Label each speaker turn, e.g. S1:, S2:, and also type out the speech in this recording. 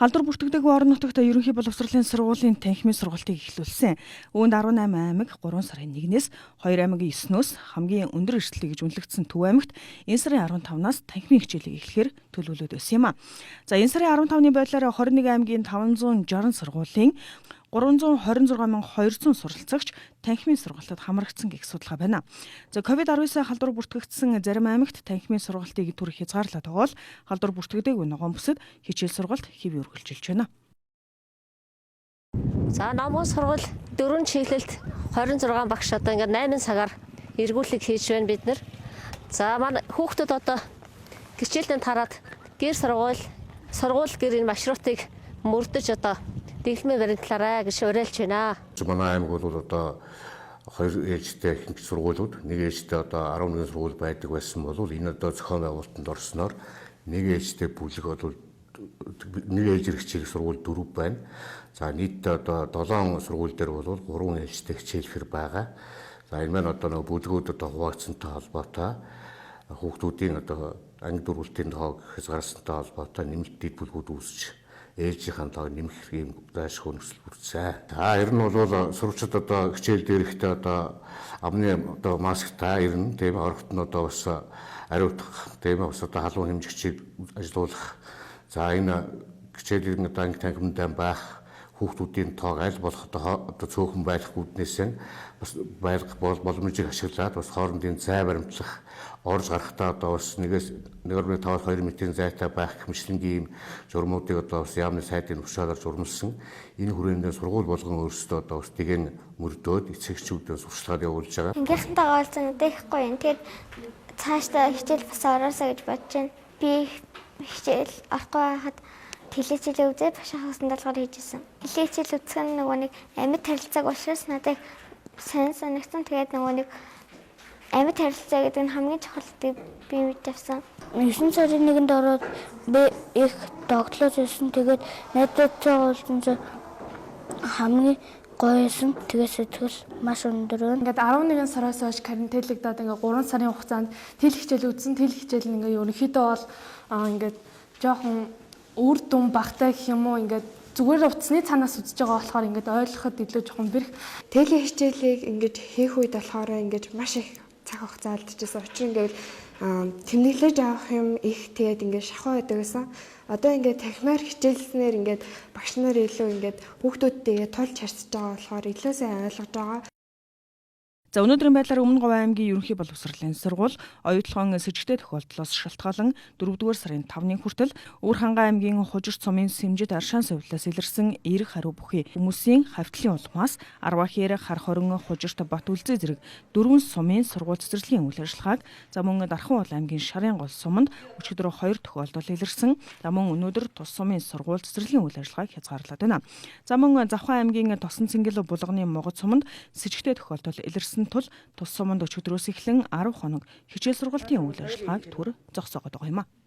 S1: Халдвар бүртгэдэг орон нутагт ерөнхий боловсролын сургуулийн танхимын сургалтыг эхлүүлсэн. Үүнд 18 аймаг 3 сарын 1-ээс 2 аймагийн 9-өөс хамгийн өндөр эрсдэлтэй гэж үнэлэгдсэн Төв аймагт энэ сарын 15-наас танхимын хичээлийг эхлэхээр төлөвлөлөөд байсан юм а. За энэ сарын 15-ны байдлаар 21 аймгийн 560 сургуулийн 326,200 суралцагч танхимын сургалтад хамрагдсан гэх судалгаа байна. За COVID-19 халдвар бүртгэгдсэн зарим аймагт танхимын сургалтыг түр хязгаарлаад байгаа бол халдвар бүртгэдэг ногоон бүсэд хичээл сургалт хэвээ үргэлжилж байна.
S2: За намын сургууль 4 чиглэлд 26 багш одоо ингээд 8 цагаар эргүүлэг хийж байна бид нар. За манай хүүхдүүд одоо хичээлдээ тараад гэр сургууль гэрийн маршрутыг мөрдөж одоо дэглэмийн баримтлаарай гэж уриалж байна.
S3: Манай аймаг бол одоо 2 ээлжтэй ихэнх сургуулиуд, нэг ээлжтэй одоо 11 сургууль байдаг байсан бол энэ одоо зохион байгуулалтанд орсноор нэг ээлжтэй бүлэг бол нэг ээлж хичээл сургууль 4 байна. За нийтдээ одоо 7 сургууль дээр бол 3 ээлжтэй хичээлхэр байгаа. За энэ маань одоо нэг бүлгүүд одоо хуваагдсантай холбоотой хүүхдүүдийн одоо анги дөрвөлтийн тоог хязгаарлалттай холбоотой нэмэлт бүлгүүд үүсэж ээлжийн тоог нэмэх юм зайлшгүй нөхцөл бүрдсэн. За ер нь бол сурагчид одоо хичээл дээрхтээ одоо амны одоо масктай ирнэ, тийм орогт нь одоо бас ариутгах, тийм бас одоо халуун хэмжигчийг ажилуулах. За энэ хичээлийн одоо анги танхимтай байх хүүхдүүдийн тоог аль болох одоо цөөхөн байх үүднээс бас байлгах боломжийг ашиглаад бас хоорондын зай баримтлах орж гарахтаа одоо бас 1.5-2 метрийн зайтай байх хэмжлэнгийн журмуудыг одоо бас яамны сайдын тушаалаар журмалсан. Энэ хүрээндээ сургууль болгон өөрсдөө одоо бас тгэн мөрдөөд эцэгчүүдээ сурчлагаар явуулж байгаа.
S4: Ангийнхантайгаа уулзсан үдээхгүй юм. Тэгээд цаашдаа хичээл бас ороосоо гэж бодож байна. Би хичээл орохгүй хахад телевизээр үзээд багшаахаас далгаар хийжсэн. Телевизээр үзэх нь нөгөө нэг амьд харилцааг уушраас надад сайн санагдсан. Тэгээд нөгөө нэг амьд харилцаа гэдэг нь хамгийн чухалтай би мэдж авсан. 9 сарын 1-нд ороод би их тогтлож ирсэн. Тэгээд найзуудтай уулзсан хамгийн гоёсэн. Тэгээд сэтгэл маш өндөр байна.
S5: Ингээд 11 сараас хойш карантинлэгдээд ингээд 3 сарын хугацаанд тэл хичээл үзсэн. Тэл хичээл нь ингээд ерөнхийдөө бол ингээд жоохон үр дүн багтай гэх юм уу ингээд зүгээр утасны цаанаас үзэж байгаа болохоор ингээд ойлгоход илүү жоохон бэрх.
S6: Теле хичээлийг ингээд хийх үед болохоор ингээд маш их цаг хугацаа алдчихсан. Учир нь ингээд тэмдэглэж авах юм их тэгээд ингээд шахуу байдаг гэсэн. Одоо ингээд танхимаар хичээлснээр ингээд багш нар илүү ингээд хүүхдүүдтэйгээ тулж харьцаж байгаа болохоор илүү сайн ойлгож байгаа.
S1: За өнөөдрийн байдлаар Өмнө Говь аймгийн ерөнхий боловсролын сургууль оюутлогын с ิจ тэй тохиолдлоос шалтгаалan 4-р сарын 5-ны хүртэл Өвөр Хангай аймгийн Хужирт сумын Сэмжид Аршаан сувлаас илэрсэн эерэг хариу бүхий хүмүүсийн хавьтлын улмаас Арвахир, Хар хорин, Хужирт, Бат үлзий зэрэг 4 сумын сургууль цэцэрлэгийн үйл ажиллагааг за мөн Дархан бол аймгийн Шарын гол суманд өчигдөр 2 тохиолдол илэрсэн. За мөн өнөөдөр тус сумын сургууль цэцэрлэгийн үйл ажиллагааг хязгаарлаад байна. За мөн Завхан аймгийн Тосон Цэнгэл булганы Могод суманд с ิจ тэй тохиолдол илэрсэн тул тус суманд өчигдрөөс эхлэн 10 хоног хичээл сургалтын үйл ажиллагааг түр зогсоогоод байгаа юм а.